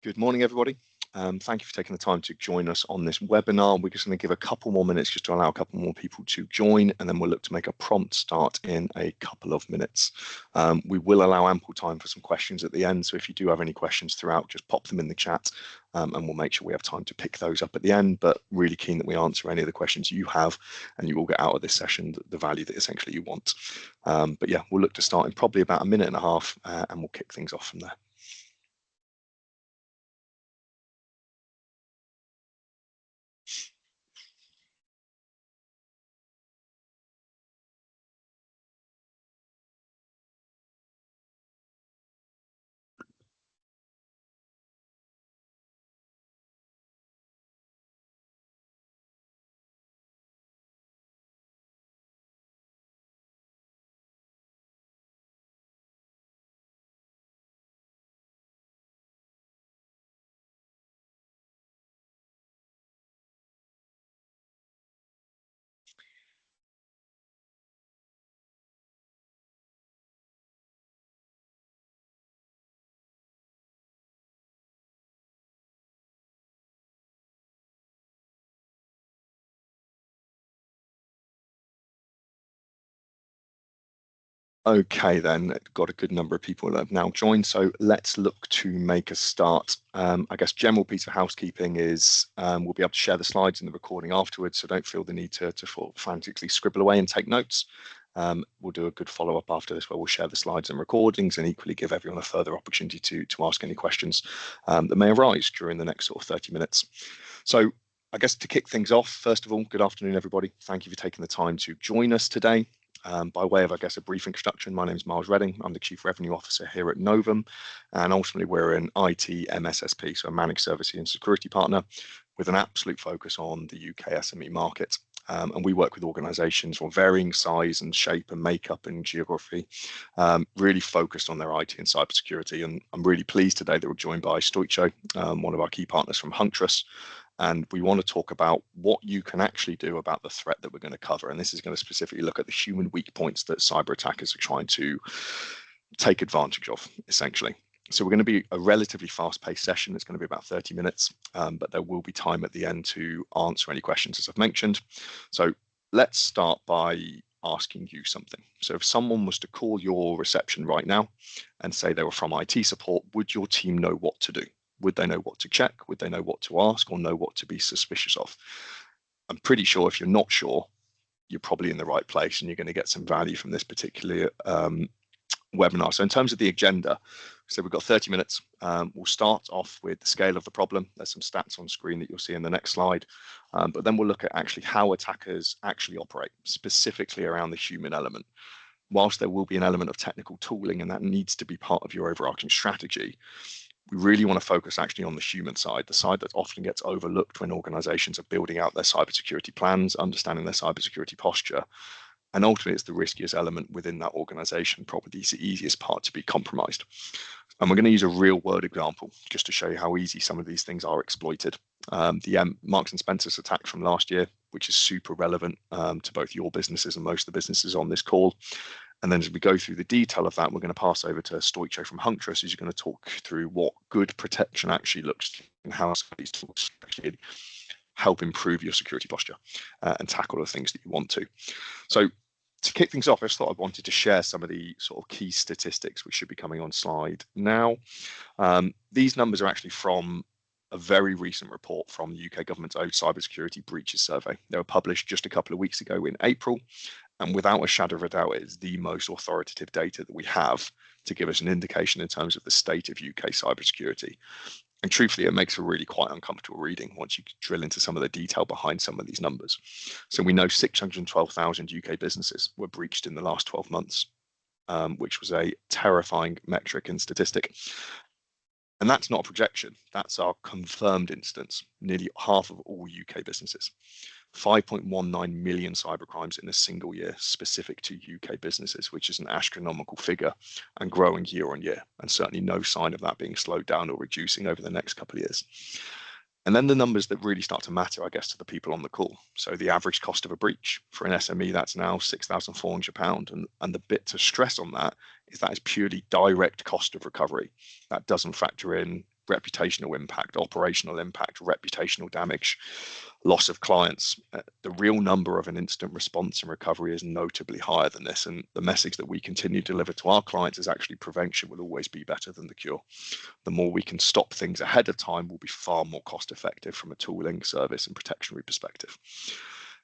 Good morning, everybody. Thank you for taking the time to join us on this webinar. We're just going to give a couple more minutes just to allow a couple more people to join, and then we'll look to make a prompt start in a couple of minutes. We will allow ample time for some questions at the end, so if you do have any questions throughout, just pop them in the chat, and we'll make sure we have time to pick those up at the end, but really keen that we answer any of the questions you have, and you will get out of this session the value that essentially you want. But yeah, we'll look to start in probably about a minute and a half, and we'll kick things off from there. Okay, then, got a good number of people that have now joined, so let's look to make a start. I guess general piece of housekeeping is we'll be able to share the slides in the recording afterwards, so don't feel the need to frantically scribble away and take notes. We'll do a good follow-up after this where we'll share the slides and recordings and equally give everyone a further opportunity to ask any questions that may arise during the next sort of 30 minutes. So I guess to kick things off, first of all, good afternoon, everybody. Thank you for taking the time to join us today. By way of, I guess, a brief introduction, my name is Miles Redding. I'm the Chief Revenue Officer here at Novem, and ultimately we're an IT MSSP, so a managed service and security partner with an absolute focus on the UK SME market. And we work with organisations of varying size and shape and makeup and geography, really focused on their IT and cybersecurity. And I'm really pleased today that we're joined by Stoicho, one of our key partners from Huntress. And we want to talk about what you can actually do about the threat that we're going to cover. And this is going to specifically look at the human weak points that cyber attackers are trying to take advantage of, essentially. So we're going to be a relatively fast-paced session. It's going to be about 30 minutes, but there will be time at the end to answer any questions, as I've mentioned. So let's start by asking you something. So if someone was to call your reception right now and say they were from IT support, would your team know what to do? Would they know what to check? Would they know what to ask or know what to be suspicious of? I'm pretty sure if you're not sure, you're probably in the right place and you're going to get some value from this particular webinar. So in terms of the agenda, so we've got 30 minutes. We'll start off with the scale of the problem. There's some stats on screen that you'll see in the next slide. But then we'll look at actually how attackers actually operate, specifically around the human element. Whilst there will be an element of technical tooling and that needs to be part of your overarching strategy, we really want to focus actually on the human side, the side that often gets overlooked when organizations are building out their cybersecurity plans, understanding their cybersecurity posture. And ultimately, it's the riskiest element within that organization, probably the easiest part to be compromised. And we're going to use a real world example just to show you how easy some of these things are exploited. The Marks and Spencer's attack from last year, which is super relevant to both your businesses and most of the businesses on this call. And then as we go through the detail of that, we're going to pass over to Stoicho from Huntress, who's going to talk through what good protection actually looks like and how these tools actually help improve your security posture and tackle the things that you want to. So to kick things off, I just thought I wanted to share some of the sort of key statistics which should be coming on slide now. These numbers are actually from a very recent report from the UK government's own cybersecurity breaches survey. They were published just a couple of weeks ago in April, and without a shadow of a doubt, it is the most authoritative data that we have to give us an indication in terms of the state of UK cybersecurity. And truthfully, it makes a really quite uncomfortable reading once you drill into some of the detail behind some of these numbers. So we know 612,000 UK businesses were breached in the last 12 months, which was a terrifying metric and statistic. And that's not a projection, that's our confirmed instance, nearly half of all UK businesses. 5.19 million cybercrimes in a single year specific to UK businesses, which is an astronomical figure and growing year on year, and certainly no sign of that being slowed down or reducing over the next couple of years. And then the numbers that really start to matter, I guess, to the people on the call. So the average cost of a breach for an SME, that's now £6,400. And the bit to stress on that is purely direct cost of recovery. That doesn't factor in reputational impact, operational impact, reputational damage, loss of clients. The real number of an incident response and recovery is notably higher than this. And the message that we continue to deliver to our clients is actually prevention will always be better than the cure. The more we can stop things ahead of time will be far more cost effective from a tooling, service and protectionary perspective.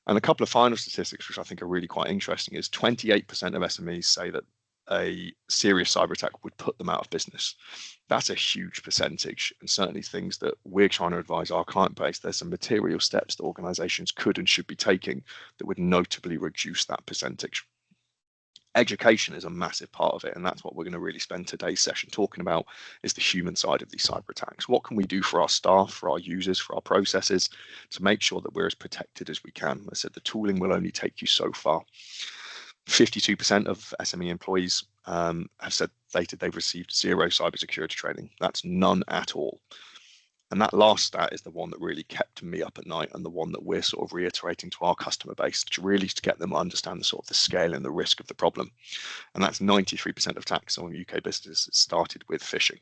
And a couple of final statistics, which I think are really quite interesting, is 28% of SMEs say that a serious cyber attack would put them out of business. That's a huge percentage, and certainly things that we're trying to advise our client base. There's some material steps that organizations could and should be taking that would notably reduce that percentage. Education is a massive part of it, and that's what we're going to really spend today's session talking about, is the human side of these cyber attacks. What can we do for our staff, for our users, for our processes to make sure that we're as protected as we can? I said the tooling will only take you so far. 52% of SME employees have stated they've received zero cybersecurity training. That's none at all. And that last stat is the one that really kept me up at night, and the one that we're sort of reiterating to our customer base to really get them to understand the sort of the scale and the risk of the problem. And that's 93% of attacks on UK businesses started with phishing.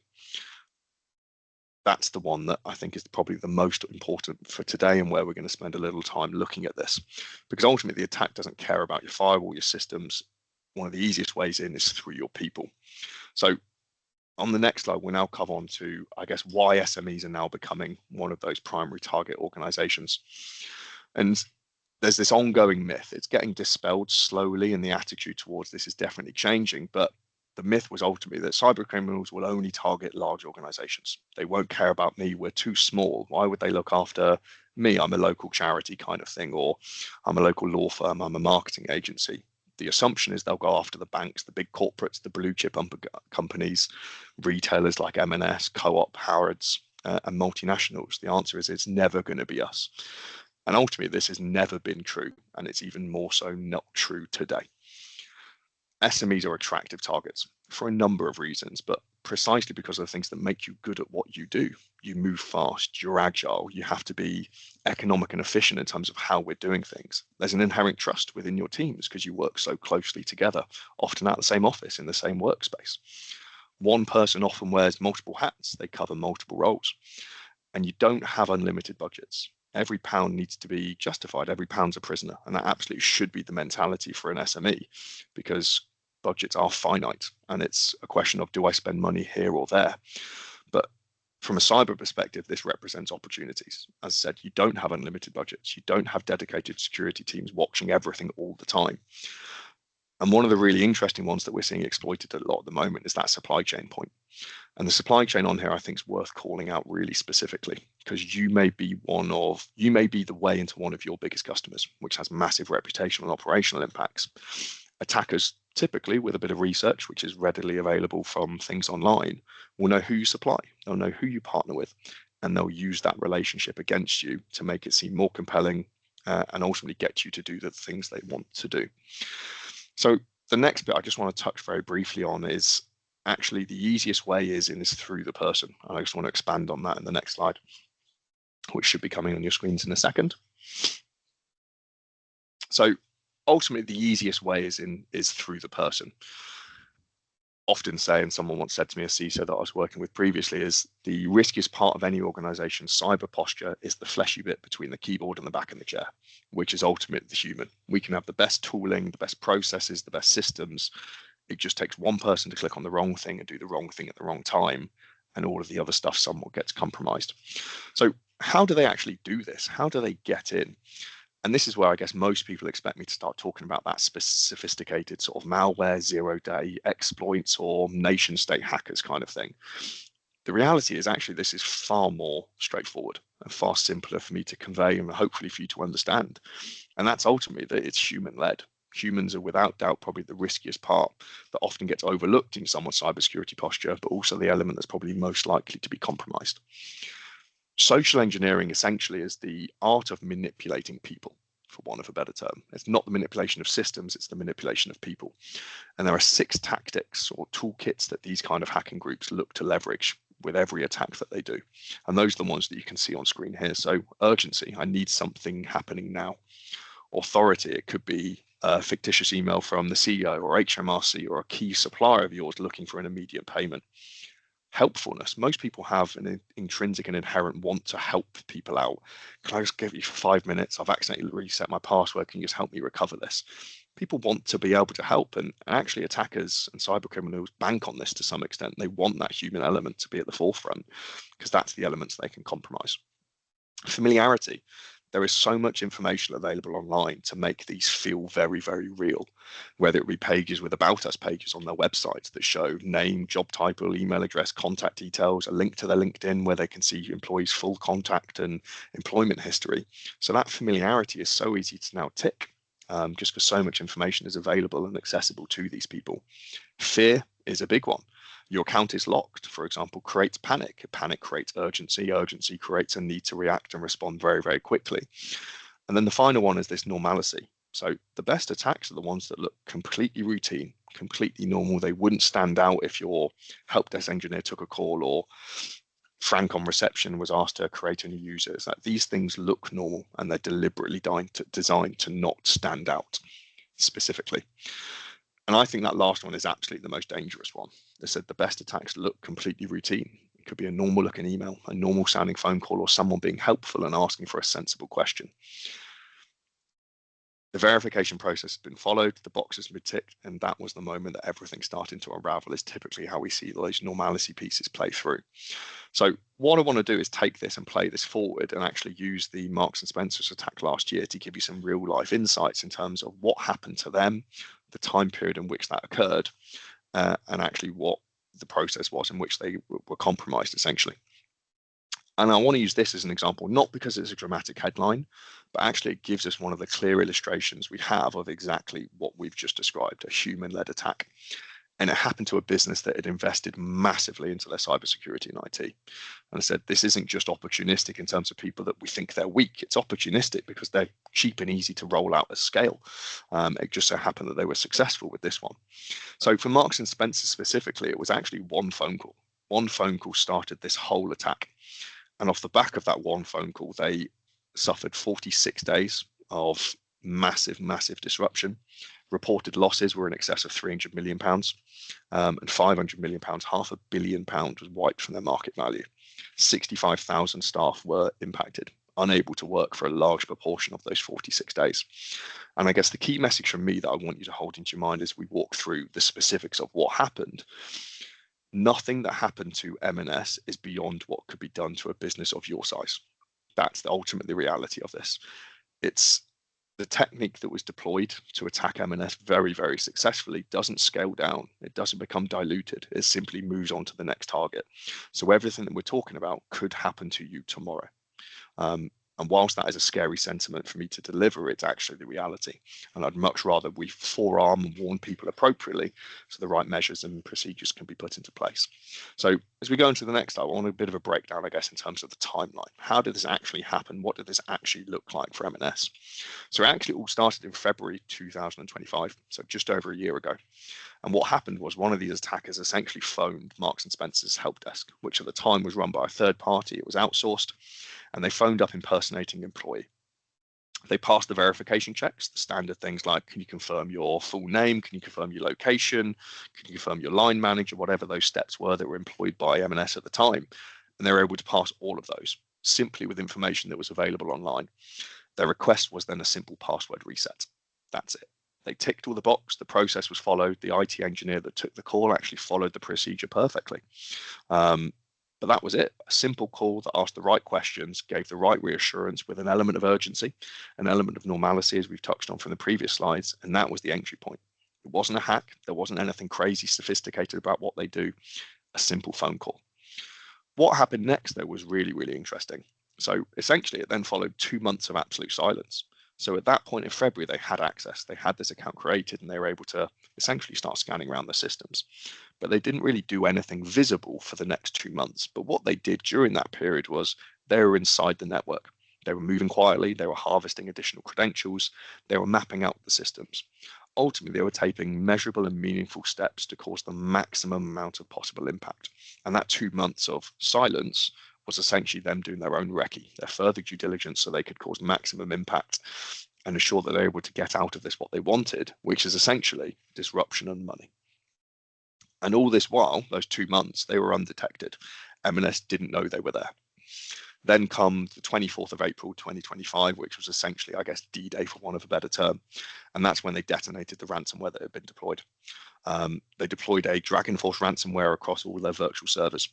That's the one that I think is probably the most important for today, and where we're going to spend a little time looking at this, because ultimately the attack doesn't care about your firewall, your systems. One of the easiest ways in is through your people. So on the next slide, we'll now cover on to, I guess, why SMEs are now becoming one of those primary target organizations. And there's this ongoing myth. It's getting dispelled slowly, and the attitude towards this is definitely changing, but the myth was ultimately that cyber criminals will only target large organizations. They won't care about me. We're too small. Why would they look after me? I'm a local charity kind of thing, or I'm a local law firm. I'm a marketing agency. The assumption is they'll go after the banks, the big corporates, the blue chip companies, retailers like M&S, Co-op, Harrods, and multinationals. The answer is it's never going to be us. And ultimately, this has never been true, and it's even more so not true today. SMEs are attractive targets for a number of reasons, but precisely because of the things that make you good at what you do. You move fast, you're agile, you have to be economic and efficient in terms of how we're doing things. There's an inherent trust within your teams because you work so closely together, often at the same office, in the same workspace. One person often wears multiple hats, they cover multiple roles, and you don't have unlimited budgets. Every pound needs to be justified. Every pound's a prisoner, and that absolutely should be the mentality for an SME, because budgets are finite, and it's a question of, do I spend money here or there? But from a cyber perspective, this represents opportunities. As I said, you don't have unlimited budgets. You don't have dedicated security teams watching everything all the time. And one of the really interesting ones that we're seeing exploited a lot at the moment is that supply chain point. And the supply chain on here, I think, is worth calling out really specifically, because you may be the way into one of your biggest customers, which has massive reputational and operational impacts. Attackers, typically with a bit of research, which is readily available from things online, will know who you supply, they'll know who you partner with, and they'll use that relationship against you to make it seem more compelling and ultimately get you to do the things they want to do. So the next bit I just want to touch very briefly on is actually the easiest way is through the person. And I just want to expand on that in the next slide, which should be coming on your screens in a second. So ultimately, the easiest way is through the person. Often say, and someone once said to me, a CISO that I was working with previously, is the riskiest part of any organization's cyber posture is the fleshy bit between the keyboard and the back of the chair, which is ultimately the human. We can have the best tooling, the best processes, the best systems. It just takes one person to click on the wrong thing and do the wrong thing at the wrong time, and all of the other stuff somewhat gets compromised. So how do they actually do this? How do they get in? And this is where I guess most people expect me to start talking about that sophisticated sort of malware, zero-day exploits, or nation-state hackers kind of thing. The reality is actually this is far more straightforward and far simpler for me to convey, and hopefully for you to understand. And that's ultimately that it's human-led. Humans are without doubt probably the riskiest part that often gets overlooked in someone's cybersecurity posture, but also the element that's probably most likely to be compromised. Social engineering essentially is the art of manipulating people, for want of a better term. It's not the manipulation of systems, it's the manipulation of people. And there are 6 tactics or toolkits that these kind of hacking groups look to leverage with every attack that they do. And those are the ones that you can see on screen here. So urgency, I need something happening now. Authority, it could be a fictitious email from the CEO or HMRC or a key supplier of yours looking for an immediate payment. Helpfulness. Most people have an intrinsic and inherent want to help people out. Can I just give you 5 minutes? I've accidentally reset my password. Can you just help me recover this? People want to be able to help, and actually attackers and cyber criminals bank on this to some extent. They want that human element to be at the forefront because that's the elements they can compromise. Familiarity. There is so much information available online to make these feel very, very real, whether it be pages with about us pages on their websites that show name, job title, email address, contact details, a link to their LinkedIn where they can see employees' full contact and employment history. So that familiarity is so easy to now tick, just because so much information is available and accessible to these people. Fear is a big one. Your account is locked, for example, creates panic. Panic creates urgency. Urgency creates a need to react and respond very, very quickly. And then the final one is this normalcy. So the best attacks are the ones that look completely routine, completely normal. They wouldn't stand out if your help desk engineer took a call or Frank on reception was asked to create a new user. It's like these things look normal and they're deliberately designed to not stand out specifically. And I think that last one is absolutely the most dangerous one. They said the best attacks look completely routine. It could be a normal looking email, a normal sounding phone call, or someone being helpful and asking for a sensible question. The verification process has been followed, the boxes have been ticked, and that was the moment that everything started to unravel, is typically how we see those normalcy pieces play through. So what I want to do is take this and play this forward and actually use the Marks and Spencer's attack last year to give you some real life insights in terms of what happened to them, the time period in which that occurred, and actually what the process was in which they were compromised, essentially. And I want to use this as an example, not because it's a dramatic headline, but actually it gives us one of the clear illustrations we have of exactly what we've just described, a human-led attack. And it happened to a business that had invested massively into their cybersecurity and IT. And I said, this isn't just opportunistic in terms of people that we think they're weak. It's opportunistic because they're cheap and easy to roll out at scale. It just so happened that they were successful with this one. So for Marks and Spencer specifically, it was actually one phone call. One phone call started this whole attack. And off the back of that one phone call, they suffered 46 days of massive, massive disruption. Reported losses were in excess of £300 million, and £500 million, £500 million was wiped from their market value. 65,000 staff were impacted, unable to work for a large proportion of those 46 days. And I guess the key message from me that I want you to hold into your mind as we walk through the specifics of what happened. Nothing that happened to M&S is beyond what could be done to a business of your size. That's ultimately the reality of this. It's the technique that was deployed to attack M&S very, very successfully doesn't scale down. It doesn't become diluted. It simply moves on to the next target. So everything that we're talking about could happen to you tomorrow. And whilst that is a scary sentiment for me to deliver, it's actually the reality. And I'd much rather we forearm and warn people appropriately so the right measures and procedures can be put into place. So as we go into the next, I want a bit of a breakdown, I guess, in terms of the timeline. How did this actually happen? What did this actually look like for M&S? So it actually all started in February 2025, so just over a year ago. And what happened was one of these attackers essentially phoned Marks and Spencer's help desk, which at the time was run by a third party. It was outsourced. And they phoned up impersonating an employee. They passed the verification checks, the standard things like, can you confirm your full name? Can you confirm your location? Can you confirm your line manager? Whatever those steps were that were employed by M&S at the time. And they were able to pass all of those simply with information that was available online. Their request was then a simple password reset. That's it. They ticked all the box. The process was followed. The IT engineer that took the call actually followed the procedure perfectly. But that was it. A simple call that asked the right questions, gave the right reassurance with an element of urgency, an element of normalcy, as we've touched on from the previous slides. And that was the entry point. It wasn't a hack. There wasn't anything crazy sophisticated about what they do. A simple phone call. What happened next, though, was really, really interesting. So essentially, it then followed 2 months of absolute silence. So at that point in February, they had access. They had this account created, and they were able to essentially start scanning around the systems. But they didn't really do anything visible for the next 2 months. But what they did during that period was they were inside the network. They were moving quietly. They were harvesting additional credentials. They were mapping out the systems. Ultimately, they were taking measurable and meaningful steps to cause the maximum amount of possible impact. And that 2 months of silence was essentially them doing their own recce, their further due diligence, so they could cause maximum impact and ensure that they're able to get out of this what they wanted, which is essentially disruption and money. And all this while, those 2 months, they were undetected. M&S didn't know they were there. Then come the 24th of April 2025, which was essentially, I guess, D-Day for want of a better term. And that's when they detonated the ransomware that had been deployed. They deployed a Dragonforce ransomware across all their virtual servers,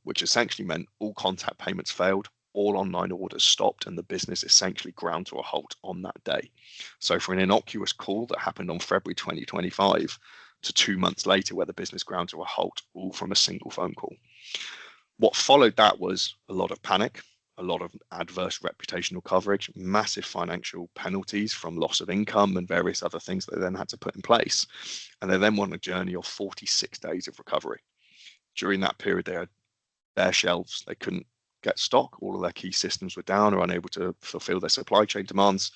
which essentially meant all contact payments failed, all online orders stopped, and the business essentially ground to a halt on that day. So for an innocuous call that happened on February 2025 to 2 months later where the business ground to a halt, all from a single phone call. What followed that was a lot of panic, a lot of adverse reputational coverage, massive financial penalties from loss of income and various other things that they then had to put in place. And they then went on a journey of 46 days of recovery. During that period, they had bare shelves. They couldn't get stock. All of their key systems were down or unable to fulfill their supply chain demands.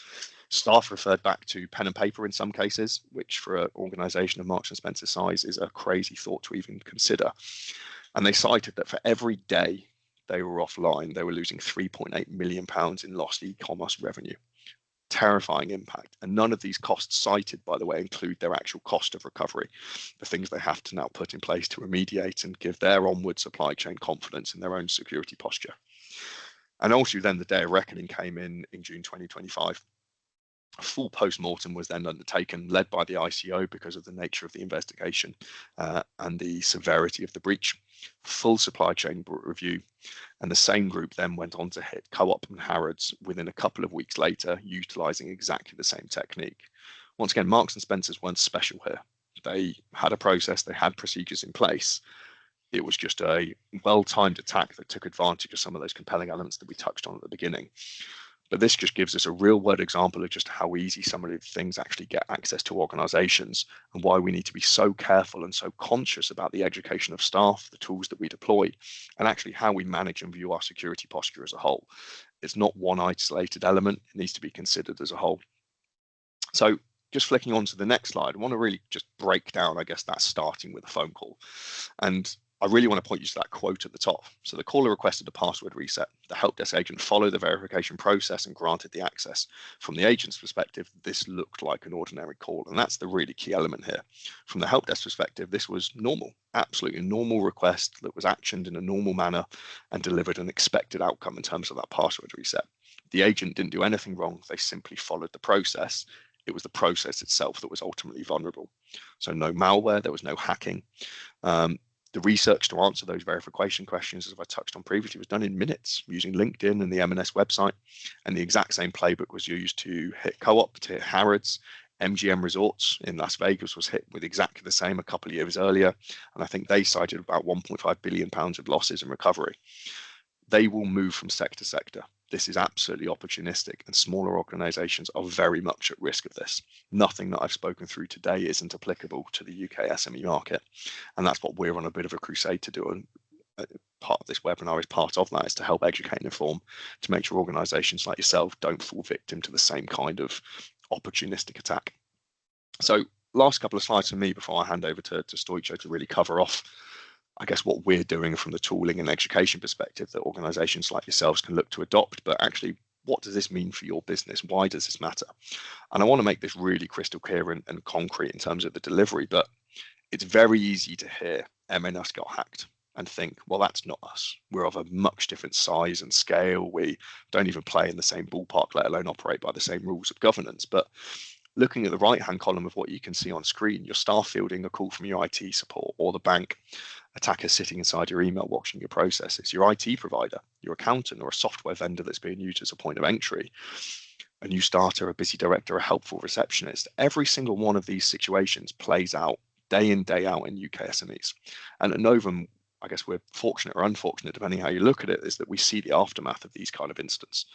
Staff referred back to pen and paper in some cases, which for an organization of Marks and Spencer size is a crazy thought to even consider. And they cited that for every day they were offline, they were losing £3.8 million in lost e-commerce revenue. Terrifying impact. And none of these costs cited, by the way, include their actual cost of recovery, the things they have to now put in place to remediate and give their onward supply chain confidence in their own security posture. And also then the day of reckoning came in June 2025. A full post-mortem was then undertaken, led by the ICO because of the nature of the investigation and the severity of the breach. Full supply chain review, and the same group then went on to hit Co-op and Harrods within a couple of weeks later, utilising exactly the same technique. Once again, Marks and Spencers weren't special here. They had a process, they had procedures in place. It was just a well-timed attack that took advantage of some of those compelling elements that we touched on at the beginning. But this just gives us a real world example of just how easy some of these things actually get access to organizations and why we need to be so careful and so conscious about the education of staff, the tools that we deploy, and actually how we manage and view our security posture as a whole. It's not one isolated element, it needs to be considered as a whole. So just flicking on to the next slide, I want to really just break down, I guess, that starting with a phone call. And I really want to point you to that quote at the top. So the caller requested a password reset. The help desk agent followed the verification process and granted the access. From the agent's perspective, this looked like an ordinary call. And that's the really key element here. From the help desk perspective, this was normal, absolutely normal request that was actioned in a normal manner and delivered an expected outcome in terms of that password reset. The agent didn't do anything wrong. They simply followed the process. It was the process itself that was ultimately vulnerable. So no malware, there was no hacking. The research to answer those verification questions, as I touched on previously, was done in minutes using LinkedIn and the M&S website. And the exact same playbook was used to hit Co-op, to hit Harrods. MGM Resorts in Las Vegas was hit with exactly the same a couple of years earlier. And I think they cited about £1.5 billion of losses and recovery. They will move from sector to sector. This is absolutely opportunistic, and smaller organizations are very much at risk of this. Nothing that I've spoken through today isn't applicable to the UK SME market. And that's what we're on a bit of a crusade to do. And part of this webinar is part of that, is to help educate and inform, to make sure organizations like yourself don't fall victim to the same kind of opportunistic attack. So last couple of slides from me before I hand over to Stoicho to really cover off, I guess, what we're doing from the tooling and education perspective that organizations like yourselves can look to adopt. But actually, what does this mean for your business? Why does this matter? And I want to make this really crystal clear and concrete in terms of the delivery, but it's very easy to hear M&S got hacked and think, well, that's not us. We're of a much different size and scale. We don't even play in the same ballpark, let alone operate by the same rules of governance. But looking at the right-hand column of what you can see on screen, your staff fielding a call from your IT support, or the bank, attackers sitting inside your email watching your processes, your IT provider, your accountant, or a software vendor that's being used as a point of entry, a new starter, a busy director, a helpful receptionist. Every single one of these situations plays out day in, day out in UK SMEs. And at Novem, I guess we're fortunate or unfortunate, depending how you look at it, is that we see the aftermath of these kind of incidents.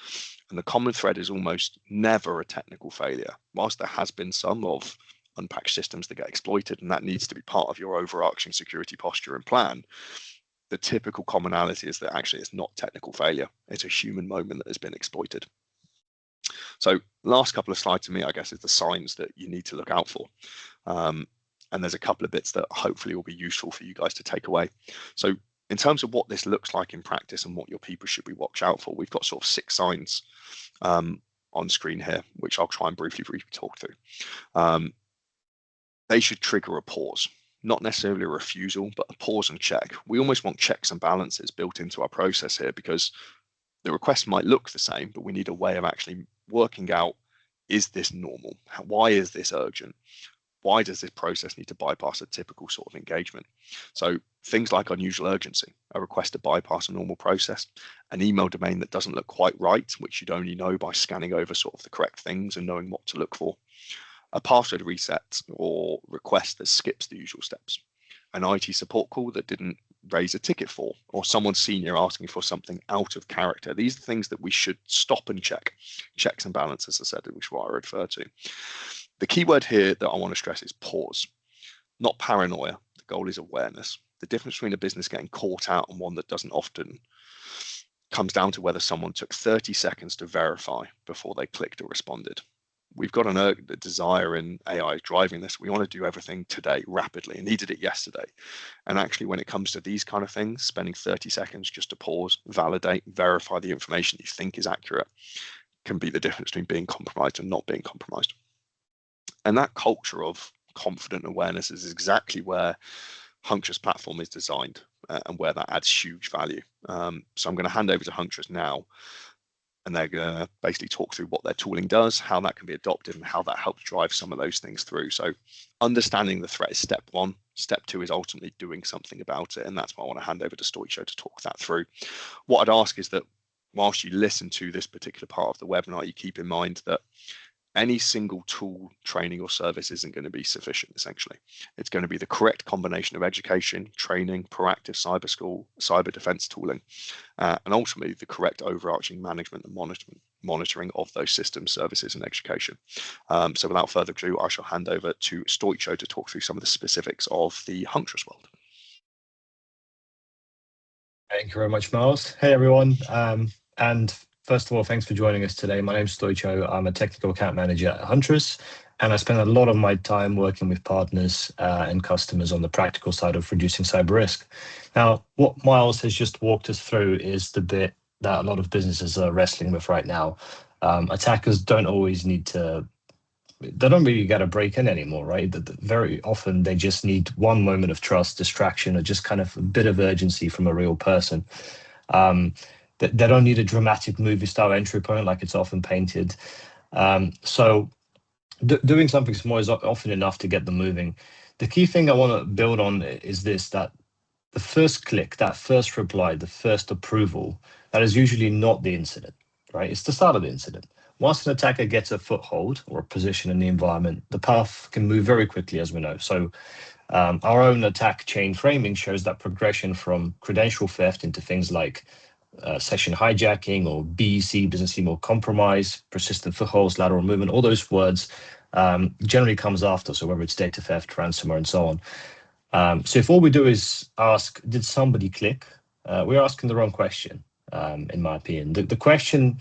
And the common thread is almost never a technical failure. Whilst there has been some of unpatched systems that get exploited, and that needs to be part of your overarching security posture and plan, the typical commonality is that actually it's not technical failure. It's a human moment that has been exploited. So last couple of slides to me, I guess, is the signs that you need to look out for. And there's a couple of bits that hopefully will be useful for you guys to take away. So in terms of what this looks like in practice and what your people should be watch out for, we've got sort of 6 signs on screen here, which I'll try and briefly talk through. They should trigger a pause. not necessarily a refusal, but a pause and check. We almost want checks and balances built into our process here, because the request might look the same, but we need a way of actually working out, is this normal? Why is this urgent? Why does this process need to bypass a typical sort of engagement? So things like unusual urgency, a request to bypass a normal process, an email domain that doesn't look quite right, which you'd only know by scanning over sort of the correct things and knowing what to look for, a password reset or request that skips the usual steps, an IT support call that didn't raise a ticket for, or someone senior asking for something out of character. These are things that we should stop and check. Checks and balances, as I said, which is what I refer to. The key word here that I want to stress is pause, not paranoia. The goal is awareness. The difference between a business getting caught out and one that doesn't often comes down to whether someone took 30 seconds to verify before they clicked or responded. We've got a desire in AI driving this. We want to do everything today rapidly, and needed it yesterday. And actually, when it comes to these kind of things, spending 30 seconds just to pause, validate, verify the information you think is accurate can be the difference between being compromised and not being compromised. And that culture of confident awareness is exactly where Hunctuous platform is designed, and where that adds huge value. So I'm going to hand over to Hunctuous now, and they're going to basically talk through what their tooling does, how that can be adopted, and how that helps drive some of those things through. So understanding the threat is step one. Step two is ultimately doing something about it, and that's why I want to hand over to Stoicho to talk that through. What I'd ask is that whilst you listen to this particular part of the webinar, you keep in mind that any single tool, training, or service isn't going to be sufficient, essentially. It's going to be the correct combination of education, training, proactive cyber school, cyber defense tooling, and ultimately the correct overarching management and monitoring of those systems, services, and education. So without further ado, I shall hand over to Stoicho to talk through some of the specifics of the Hunctuous world. Thank you very much, Miles. Hey, everyone. And first of all, thanks for joining us today. My name's Stoicho. I'm a technical account manager at Hunctuous, and I spend a lot of my time working with partners and customers on the practical side of reducing cyber risk. Now, what Miles has just walked us through is the bit that a lot of businesses are wrestling with right now. Attackers don't always need to, they don't really get a break in anymore, right? Very often they just need one moment of trust, distraction, or just kind of a bit of urgency from a real person. They don't need a dramatic movie style entry point like it's often painted. So doing something small is often enough to get them moving. The key thing I want to build on is this, that the first click, that first reply, the first approval, that is usually not the incident, right? It's the start of the incident. Once an attacker gets a foothold or a position in the environment, the path can move very quickly, as we know. So our own attack chain framing shows that progression from credential theft into things like session hijacking or BEC, business email compromise, persistent footholds, lateral movement, all those words generally comes after. So whether it's data theft, ransomware, and so on. So if all we do is ask, did somebody click? We're asking the wrong question, in my opinion. The question,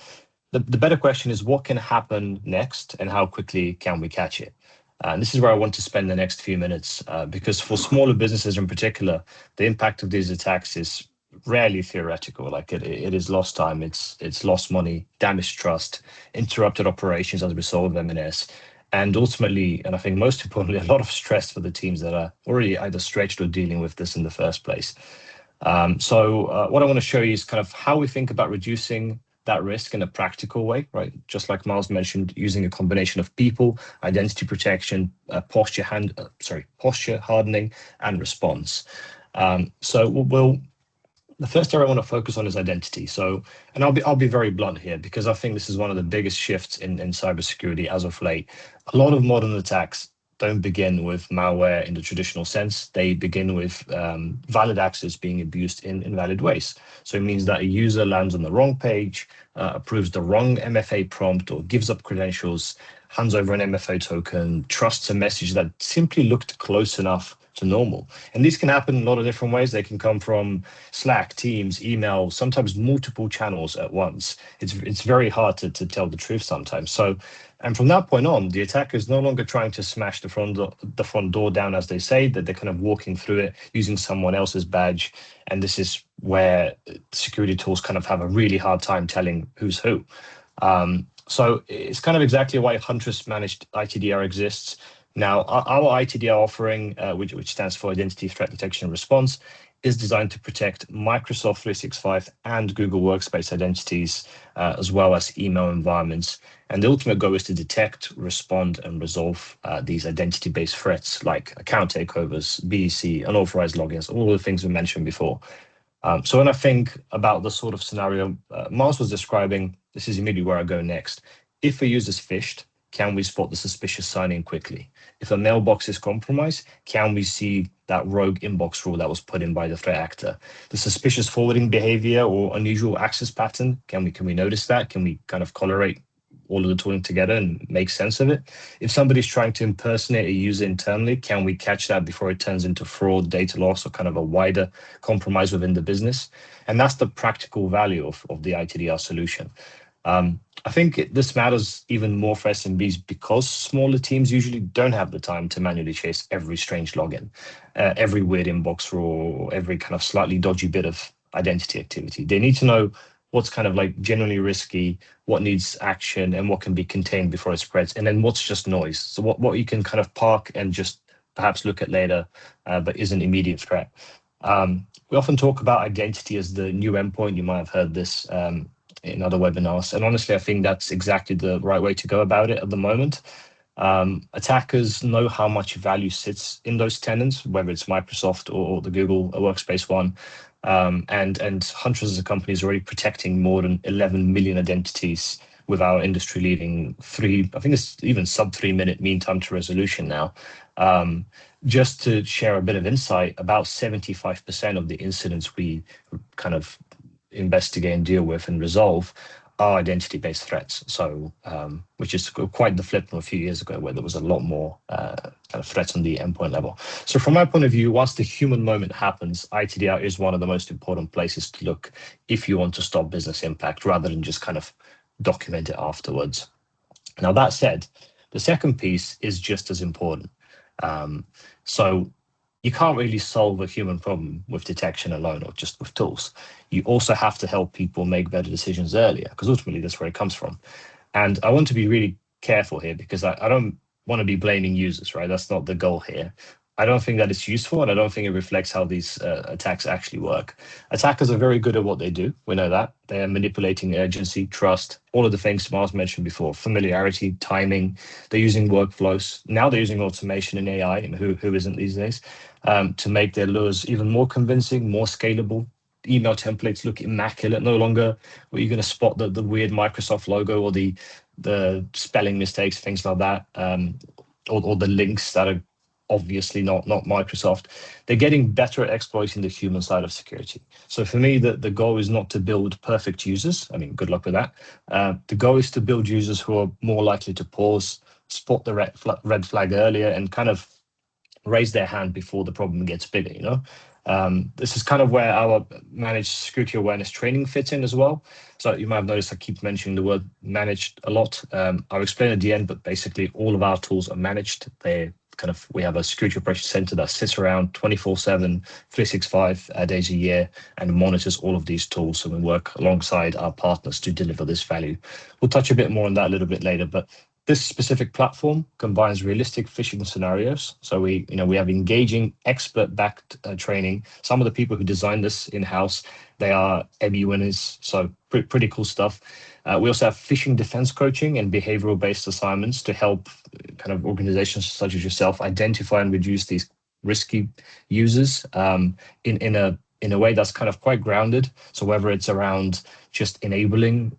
the better question is, what can happen next and how quickly can we catch it? And this is where I want to spend the next few minutes, because for smaller businesses in particular, the impact of these attacks is rarely theoretical. Like it is lost time, it's lost money, damaged trust, interrupted operations as a result of M&S, and ultimately, and I think most importantly, a lot of stress for the teams that are already either stretched or dealing with this in the first place. So what I want to show you is kind of how we think about reducing that risk in a practical way, right? Just like Miles mentioned, using a combination of people, identity protection, posture hardening, and response. So the first area I want to focus on is identity. So, and I'll be very blunt here, because I think this is one of the biggest shifts in cybersecurity as of late. A lot of modern attacks don't begin with malware in the traditional sense. They begin with valid access being abused in invalid ways. So it means that a user lands on the wrong page, approves the wrong MFA prompt, or gives up credentials, hands over an MFA token, trusts a message that simply looked close enough to normal. And these can happen in a lot of different ways. They can come from Slack, Teams, email, sometimes multiple channels at once. It's very hard to tell the truth sometimes. So, and from that point on, the attacker is no longer trying to smash the front door down, as they say, that they're kind of walking through it using someone else's badge. And this is where security tools kind of have a really hard time telling who's who. So it's kind of exactly why Hunctuous Managed ITDR exists, Now, our ITDR offering, which stands for Identity Threat Detection and Response, is designed to protect Microsoft 365 and Google Workspace identities, as well as email environments. And the ultimate goal is to detect, respond, and resolve these identity-based threats like account takeovers, BEC, unauthorized logins, all the things we mentioned before. So when I think about the sort of scenario Mars was describing, this is immediately where I go next. If a user's phished, can we spot the suspicious sign-in quickly? If a mailbox is compromised, can we see that rogue inbox rule that was put in by the threat actor? The suspicious forwarding behavior or unusual access pattern, can we notice that? Can we kind of correlate all of the tooling together and make sense of it? If somebody's trying to impersonate a user internally, can we catch that before it turns into fraud, data loss, or kind of a wider compromise within the business? And that's the practical value of the ITDR solution. I think this matters even more for SMBs because smaller teams usually don't have the time to manually chase every strange login, every weird inbox rule, or every kind of slightly dodgy bit of identity activity. They need to know what's kind of like genuinely risky, what needs action, and what can be contained before it spreads, and then what's just noise. So what you can kind of park and just perhaps look at later, but isn't immediate threat. We often talk about identity as the new endpoint. You might have heard this in other webinars. And honestly, I think that's exactly the right way to go about it at the moment. Attackers know how much value sits in those tenants, whether it's Microsoft or the Google Workspace one. And Huntress as a company is already protecting more than 11 million identities with our industry-leading I think it's even sub 3-minute mean time to resolution now. Just to share a bit of insight, about 75% of the incidents we kind of investigate and deal with and resolve are identity-based threats. So, which is quite the flip from a few years ago, where there was a lot more kind of threats on the endpoint level. So, from my point of view, once the human moment happens, ITDR is one of the most important places to look if you want to stop business impact, rather than just kind of document it afterwards. Now, that said, the second piece is just as important. So you can't really solve a human problem with detection alone or just with tools. You also have to help people make better decisions earlier, because ultimately that's where it comes from. And I want to be really careful here because I don't want to be blaming users, right? That's not the goal here. I don't think that it's useful, and I don't think it reflects how these attacks actually work. Attackers are very good at what they do. We know that. They are manipulating urgency, trust, all of the things Mars mentioned before, familiarity, timing. They're using workflows. Now they're using automation and AI, and who isn't these days, to make their lures even more convincing, more scalable. Email templates look immaculate. No longer were you going to spot the weird Microsoft logo or the spelling mistakes, things like that, or the links that are obviously not Microsoft. They're getting better at exploiting the human side of security. So for me, the goal is not to build perfect users. I mean, good luck with that. The goal is to build users who are more likely to pause, spot the red flag earlier, and kind of raise their hand before the problem gets bigger, you know? This is kind of where our managed security awareness training fits in as well. So you might have noticed I keep mentioning the word managed a lot. I'll explain at the end, but basically all of our tools are managed. We have a security operations center that sits around 24/7, 365 days a year and monitors all of these tools. So we work alongside our partners to deliver this value. We'll touch a bit more on that a little bit later, but this specific platform combines realistic phishing scenarios. So we have engaging, expert-backed training. Some of the people who designed this in-house, they are Emmy winners. So pretty cool stuff. We also have phishing defense coaching and behavioral-based assignments to help kind of organizations such as yourself identify and reduce these risky users in a way that's kind of quite grounded. So whether it's around just enabling,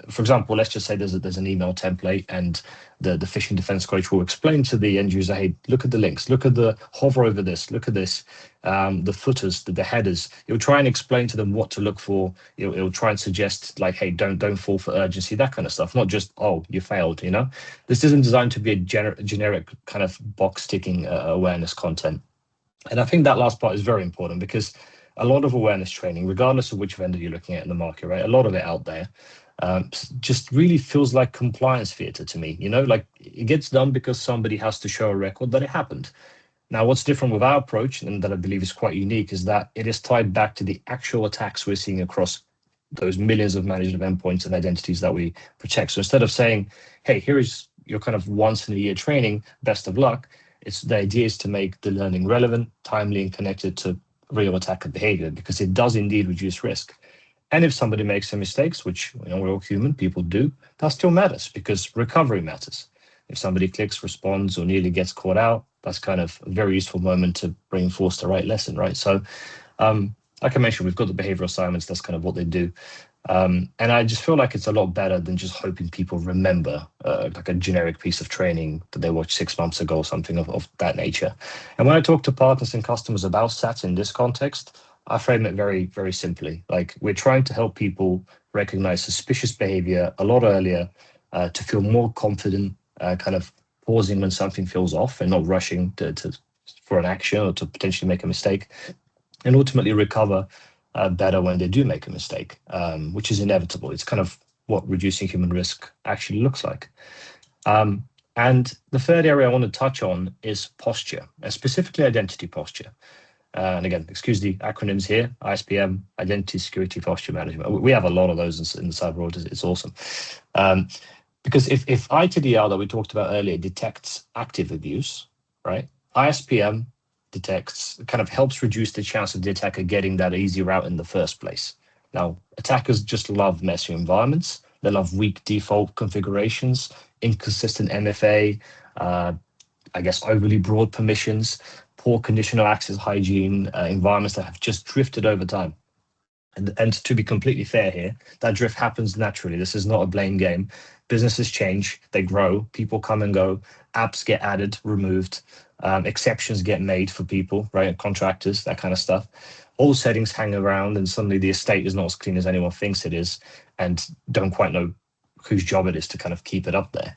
for example, let's just say there's an email template and the phishing defense coach will explain to the end user, hey, look at the links, look at the hover over this, look at this, the footers, the headers. It'll try and explain to them what to look for. It'll try and suggest like, hey, don't fall for urgency, that kind of stuff. Not just, oh, you failed, you know? This isn't designed to be a generic kind of box ticking awareness content. And I think that last part is very important because a lot of awareness training, regardless of which vendor you're looking at in the market, right? A lot of it out there just really feels like compliance theater to me. You know, like it gets done because somebody has to show a record that it happened. Now, what's different with our approach, and that I believe is quite unique, is that it is tied back to the actual attacks we're seeing across those millions of managed endpoints and identities that we protect. So instead of saying, hey, here is your kind of once in a year training, best of luck, The idea is to make the learning relevant, timely, and connected to real attacker behavior, because it does indeed reduce risk. And if somebody makes some mistakes, which we're all human, people do, that still matters because recovery matters. If somebody clicks, responds, or nearly gets caught out, that's kind of a very useful moment to reinforce the right lesson, right? So, like I mentioned, we've got the behavioral assignments. That's kind of what they do. And I just feel like it's a lot better than just hoping people remember like a generic piece of training that they watched 6 months ago or something of that nature. And when I talk to partners and customers about SAT in this context, I frame it very, very simply. Like, we're trying to help people recognize suspicious behavior a lot earlier, to feel more confident, kind of pausing when something feels off and not rushing for an action or to potentially make a mistake, and ultimately recover better when they do make a mistake, which is inevitable. It's kind of what reducing human risk actually looks like. And the third area I want to touch on is posture, specifically identity posture. And again, excuse the acronyms here: ISPM, Identity Security Posture Management. We have a lot of those in the cyber world. It's awesome. Because if ITDR that we talked about earlier detects active abuse, right? ISPM detects, kind of helps reduce the chance of the attacker getting that easy route in the first place. Now, attackers just love messy environments. They love weak default configurations, inconsistent MFA, I guess overly broad permissions, poor conditional access hygiene, environments that have just drifted over time. And to be completely fair here, that drift happens naturally. This is not a blame game. Businesses change, they grow, people come and go, apps get added, removed, exceptions get made for people, right? Contractors, that kind of stuff. All settings hang around, and suddenly the estate is not as clean as anyone thinks it is, and don't quite know whose job it is to kind of keep it up there.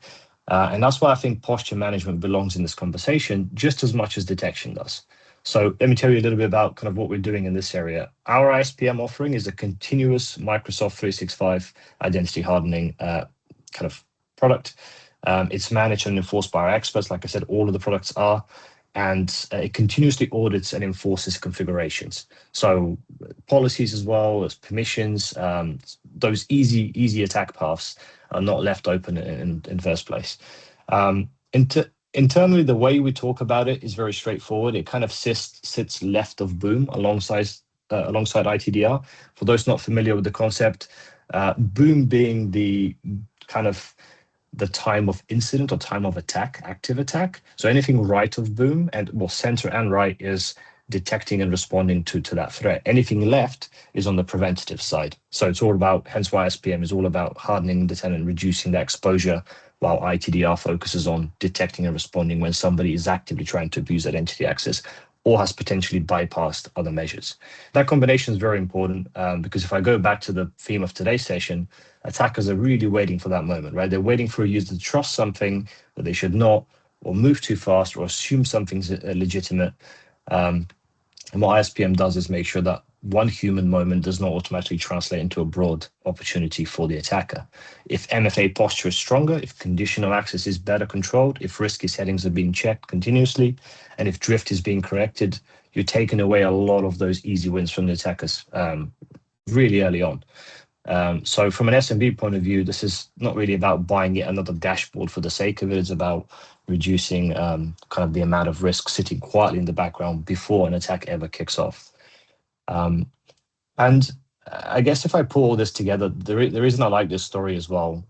And that's why I think posture management belongs in this conversation just as much as detection does. So let me tell you a little bit about kind of what we're doing in this area. Our ISPM offering is a continuous Microsoft 365 identity hardening kind of product. It's managed and enforced by our experts. Like I said, all of the products are, and it continuously audits and enforces configurations. So policies as well as permissions, those easy attack paths are not left open in the first place. Internally, the way we talk about it is very straightforward. It kind of sits left of Boom alongside ITDR. For those not familiar with the concept, Boom being the kind of the time of incident or time of attack, active attack. So anything right of Boom, and well, center and right is detecting and responding to that threat. Anything left is on the preventative side. So it's all about, hence why SPM is all about hardening the tenant, reducing the exposure, while ITDR focuses on detecting and responding when somebody is actively trying to abuse identity access or has potentially bypassed other measures. That combination is very important, because if I go back to the theme of today's session, attackers are really waiting for that moment, right? They're waiting for a user to trust something that they should not, or move too fast, or assume something's legitimate. And what ISPM does is make sure that one human moment does not automatically translate into a broad opportunity for the attacker. If MFA posture is stronger, if conditional access is better controlled, if risky settings are being checked continuously, and if drift is being corrected, you're taking away a lot of those easy wins from the attackers really early on. So from an SMB point of view, this is not really about buying yet another dashboard for the sake of it. It's about reducing kind of the amount of risk sitting quietly in the background before an attack ever kicks off. And I guess if I pull all this together, the reason I like this story as well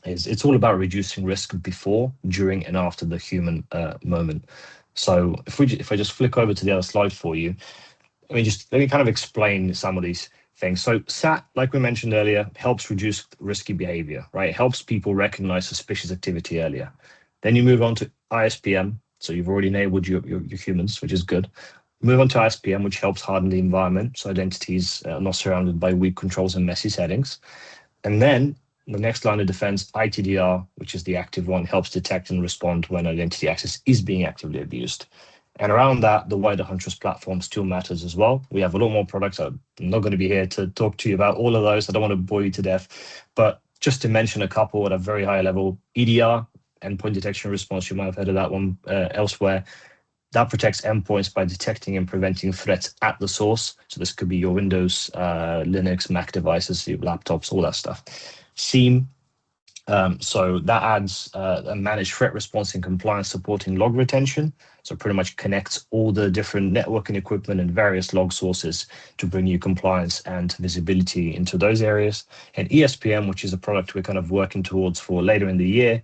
is it's all about reducing risk before, during, and after the human moment. So if I just flick over to the other slide for you, let me kind of explain some of these things. So SAT, like we mentioned earlier, helps reduce risky behavior, right? It helps people recognize suspicious activity earlier. Then you move on to ISPM. So you've already enabled your humans, which is good. Move on to ISPM, which helps harden the environment so identities are not surrounded by weak controls and messy settings. And then the next line of defense, ITDR, which is the active one, helps detect and respond when identity access is being actively abused. And around that, the wider Huntress platform still matters as well. We have a lot more products. I'm not going to be here to talk to you about all of those. I don't want to bore you to death. But just to mention a couple at a very high level, EDR, endpoint detection response, you might have heard of that one elsewhere. That protects endpoints by detecting and preventing threats at the source. So this could be your Windows, Linux, Mac devices, your laptops, all that stuff. SIEM So that adds a managed threat response and compliance supporting log retention. So pretty much connects all the different networking equipment and various log sources to bring you compliance and visibility into those areas. And ESPM, which is a product we're kind of working towards for later in the year.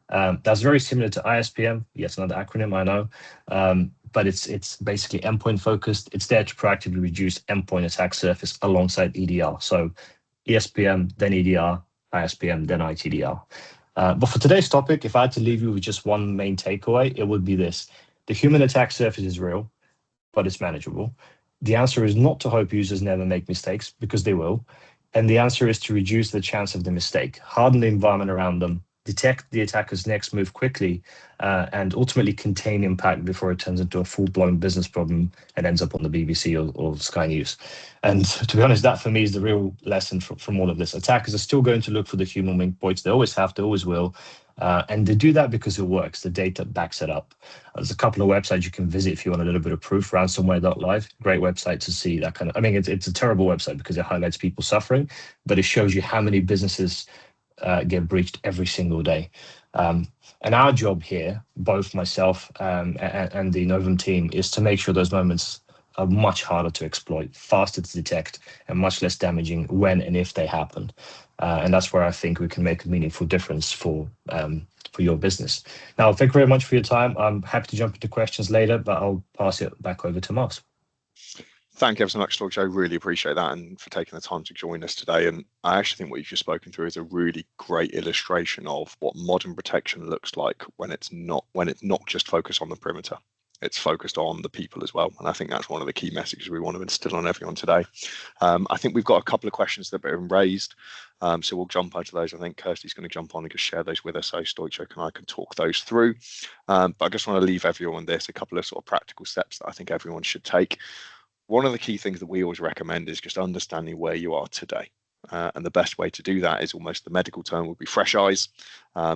That's very similar to ISPM. Yes, another acronym, I know. But it's basically endpoint focused. It's there to proactively reduce endpoint attack surface alongside EDR. So ESPM, then EDR, ISPM, then ITDR. But for today's topic, if I had to leave you with just one main takeaway, it would be this. The human attack surface is real, but it's manageable. The answer is not to hope users never make mistakes, because they will. And the answer is to reduce the chance of the mistake, harden the environment around them, detect the attacker's next move quickly, and ultimately contain impact before it turns into a full-blown business problem and ends up on the BBC or Sky News. And to be honest, that for me is the real lesson from all of this. Attackers are still going to look for the human weak points. They always have, they always will. And they do that because it works. The data backs it up. There's a couple of websites you can visit if you want a little bit of proof. Ransomware.live, great website to see that kind of. I mean, it's a terrible website because it highlights people suffering, but it shows you how many businesses get breached every single day. And our job here, both myself and the Novem team, is to make sure those moments are much harder to exploit, faster to detect, and much less damaging when and if they happen. And that's where I think we can make a meaningful difference for your business. Now, thank you very much for your time. I'm happy to jump into questions later, but I'll pass it back over to Miles. Thank you ever so much, Joe. Really appreciate that and for taking the time to join us today. And I actually think what you've just spoken through is a really great illustration of what modern protection looks like when it's not just focused on the perimeter. It's focused on the people as well. And I think that's one of the key messages we want to instill on everyone today. I think we've got a couple of questions that have been raised. So we'll jump onto those. I think Kirsty's going to jump on and just share those with us so Stoichok and I can talk those through. But I just want to leave everyone this, a couple of sort of practical steps that I think everyone should take. One of the key things that we always recommend is just understanding where you are today. And the best way to do that is almost the medical term would be fresh eyes,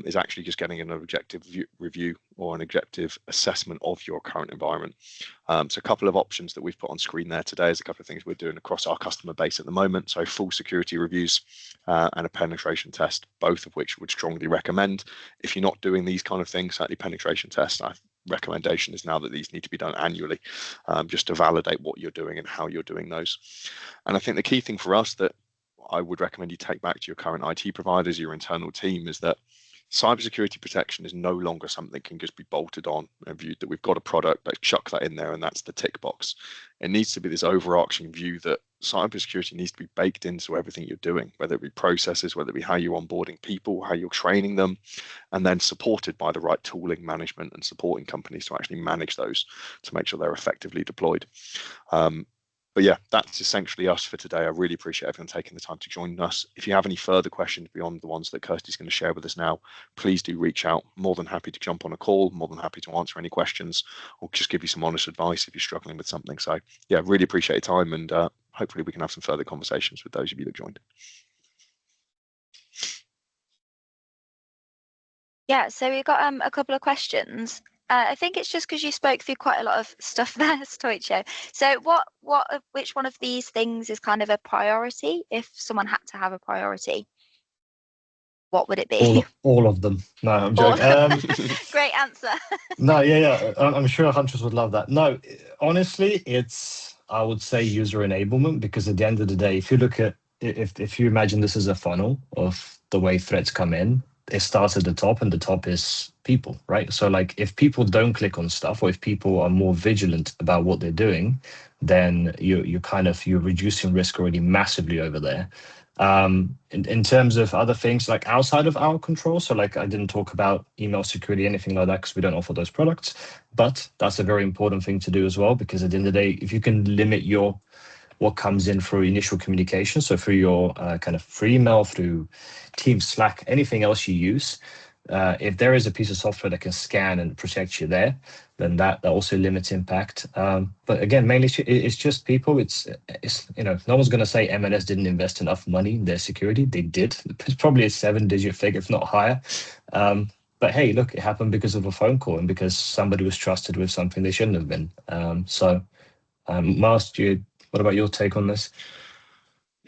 is actually just getting an objective review or an objective assessment of your current environment. So a couple of options that we've put on screen there today is a couple of things we're doing across our customer base at the moment. So full security reviews and a penetration test, both of which would strongly recommend. If you're not doing these kind of things, certainly penetration tests, recommendation is now that these need to be done annually, just to validate what you're doing and how you're doing those. And I think the key thing for us that I would recommend you take back to your current IT providers, your internal team, is that cybersecurity protection is no longer something that can just be bolted on and viewed that we've got a product, let's chuck that in there and that's the tick box. It needs to be this overarching view that cybersecurity needs to be baked into everything you're doing, whether it be processes, whether it be how you're onboarding people, how you're training them, and then supported by the right tooling, management, and supporting companies to actually manage those to make sure they're effectively deployed. But yeah, that's essentially us for today. I really appreciate everyone taking the time to join us. If you have any further questions beyond the ones that Kirsty's going to share with us now, please do reach out. More than happy to jump on a call, more than happy to answer any questions or just give you some honest advice if you're struggling with something. So yeah, really appreciate your time, and hopefully we can have some further conversations with those of you that joined. Yeah, so we've got a couple of questions. I think it's just because you spoke through quite a lot of stuff there, Stoichok. So which one of these things is kind of a priority? If someone had to have a priority, what would it be? All of them. No, I'm joking. Great answer. No, yeah. I'm sure hunters would love that. No, honestly, it's, I would say, user enablement, because at the end of the day, if you look at, if you imagine this as a funnel of the way threats come in, it starts at the top, and the top is people, right? So like if people don't click on stuff, or if people are more vigilant about what they're doing, then you're reducing risk already massively over there. In terms of other things like outside of our control, so like I didn't talk about email security, anything like that, because we don't offer those products, but that's a very important thing to do as well, because at the end of the day, if you can limit what comes in through initial communication, so through your kind of free email, through Teams, Slack, anything else you use, if there is a piece of software that can scan and protect you there, then that also limits impact. But again, mainly it's just people. It's no one's going to say M&S didn't invest enough money in their security. They did. It's probably a 7-digit figure, if not higher. But hey, look, it happened because of a phone call and because somebody was trusted with something they shouldn't have been. Miles, what about your take on this?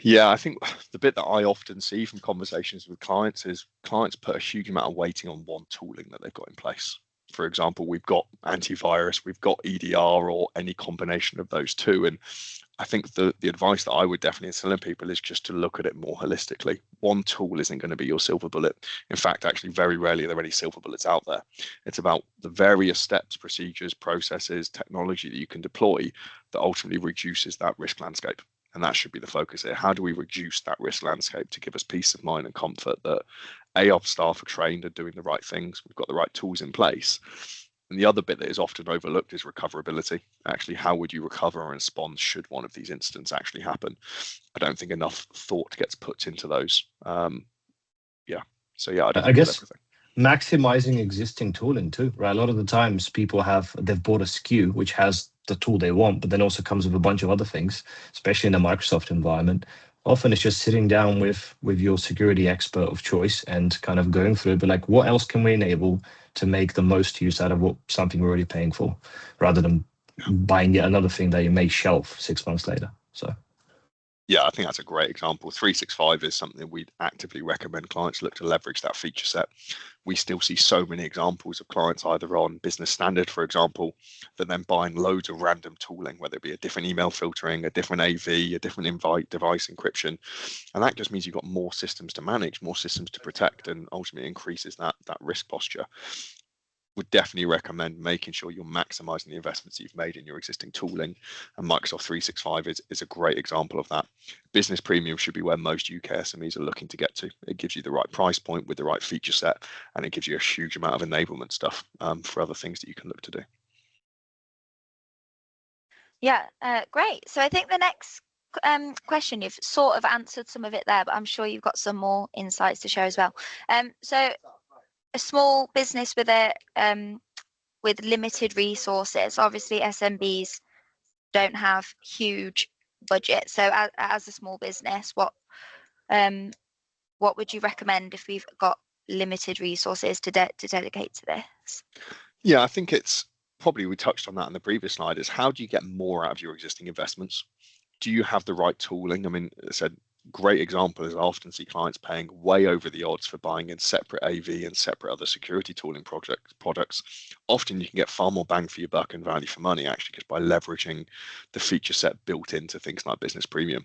Yeah, I think the bit that I often see from conversations with clients is clients put a huge amount of weighting on one tooling that they've got in place. For example, we've got antivirus, we've got EDR, or any combination of those two. And I think the advice that I would definitely instill in people is just to look at it more holistically. One tool isn't going to be your silver bullet. In fact, actually, very rarely are there any silver bullets out there. It's about the various steps, procedures, processes, technology that you can deploy that ultimately reduces that risk landscape. And that should be the focus here. How do we reduce that risk landscape to give us peace of mind and comfort that our staff are trained and doing the right things, we've got the right tools in place. And the other bit that is often overlooked is recoverability. Actually, how would you recover and respond should one of these incidents actually happen? I don't think enough thought gets put into those. Yeah. So yeah, I don't I think guess everything. maximizing existing tooling too, right? A lot of the times people they've bought a SKU which has the tool they want, but then also comes with a bunch of other things, especially in a Microsoft environment. Often it's just sitting down with your security expert of choice and kind of going through it, but like, what else can we enable to make the most use out of something we're already paying for, rather than buying yet another thing that you may shelf 6 months later. So Yeah, I think that's a great example. 365 is something we'd actively recommend clients look to leverage that feature set. We still see so many examples of clients either on business standard, for example, that then buying loads of random tooling, whether it be a different email filtering, a different AV, a different invite device encryption. And that just means you've got more systems to manage, more systems to protect, and ultimately increases that risk posture. Would definitely recommend making sure you're maximizing the investments you've made in your existing tooling, and Microsoft 365 is a great example of that. Business Premium should be where most UK SMEs are looking to get to. It gives you the right price point with the right feature set, and it gives you a huge amount of enablement stuff for other things that you can look to do. Yeah, great. So I think the next question, you've sort of answered some of it there, but I'm sure you've got some more insights to share as well. So a small business with limited resources, obviously SMBs don't have huge budgets. So as a small business, what would you recommend if we've got limited resources to dedicate to this? Yeah, I think it's probably, we touched on that in the previous slide, is how do you get more out of your existing investments? Do you have the right tooling? I mean, I said, great example is I often see clients paying way over the odds for buying in separate AV and separate other security tooling products. Often you can get far more bang for your buck and value for money actually just by leveraging the feature set built into things like Business Premium.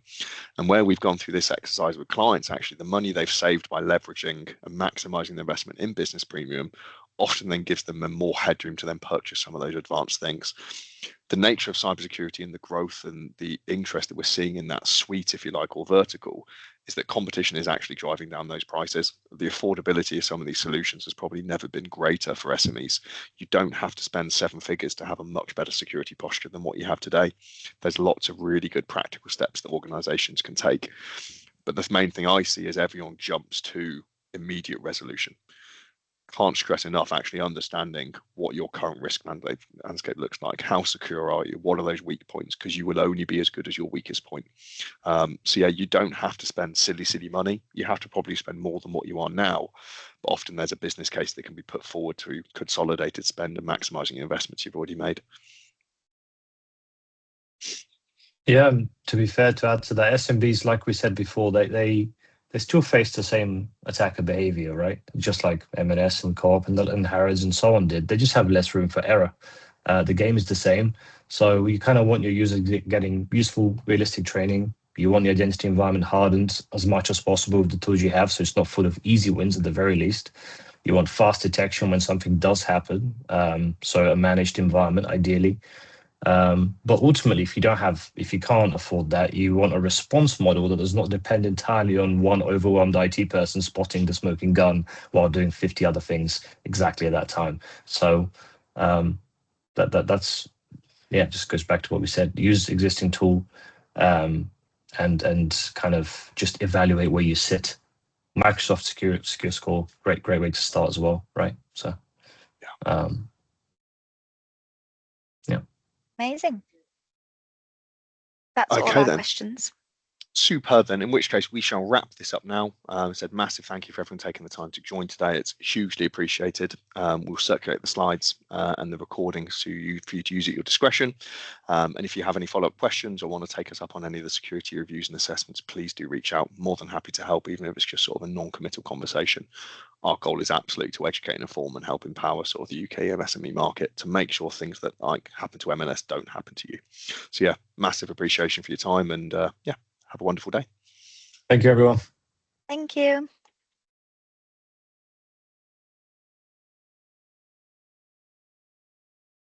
And where we've gone through this exercise with clients, actually the money they've saved by leveraging and maximizing the investment in Business Premium often then gives them more headroom to then purchase some of those advanced things. The nature of cybersecurity and the growth and the interest that we're seeing in that suite, if you like, or vertical, is that competition is actually driving down those prices. The affordability of some of these solutions has probably never been greater for SMEs. You don't have to spend 7 figures to have a much better security posture than what you have today. There's lots of really good practical steps that organizations can take. But the main thing I see is everyone jumps to immediate resolution. Can't stress enough actually understanding what your current risk landscape looks like. How secure are you? What are those weak points? Because you will only be as good as your weakest point. So yeah, you don't have to spend silly money. You have to probably spend more than what you are now. But often there's a business case that can be put forward to consolidated spend and maximizing the investments you've already made. yeah, to be fair, to add to that, SMBs, like we said before, they still face the same attacker behavior, right? Just like M&S and Co-op and Harrods and so on did. They just have less room for error. The game is the same. So you kind of want your users getting useful, realistic training. You want the identity environment hardened as much as possible with the tools you have, so it's not full of easy wins at the very least. You want fast detection when something does happen, so a managed environment ideally. But ultimately, if you can't afford that, you want a response model that does not depend entirely on one overwhelmed IT person spotting the smoking gun while doing 50 other things exactly at that time. So that's just goes back to what we said. Use existing tool, and kind of just evaluate where you sit. Microsoft Secure Score, great way to start as well, right? So yeah. Amazing. That's all Okay our then. questions. Superb then, in which case we shall wrap this up now. I said massive thank you for everyone taking the time to join today. It's hugely appreciated. We'll circulate the slides and the recordings for you to use at your discretion. And if you have any follow-up questions or want to take us up on any of the security reviews and assessments, please do reach out. More than happy to help, even if it's just sort of a non-committal conversation. Our goal is absolutely to educate and inform and help empower sort of the UK MSME market to make sure things that like happen to M&S don't happen to you. So yeah, massive appreciation for your time, and yeah, have a wonderful day. Thank you, everyone. Thank you.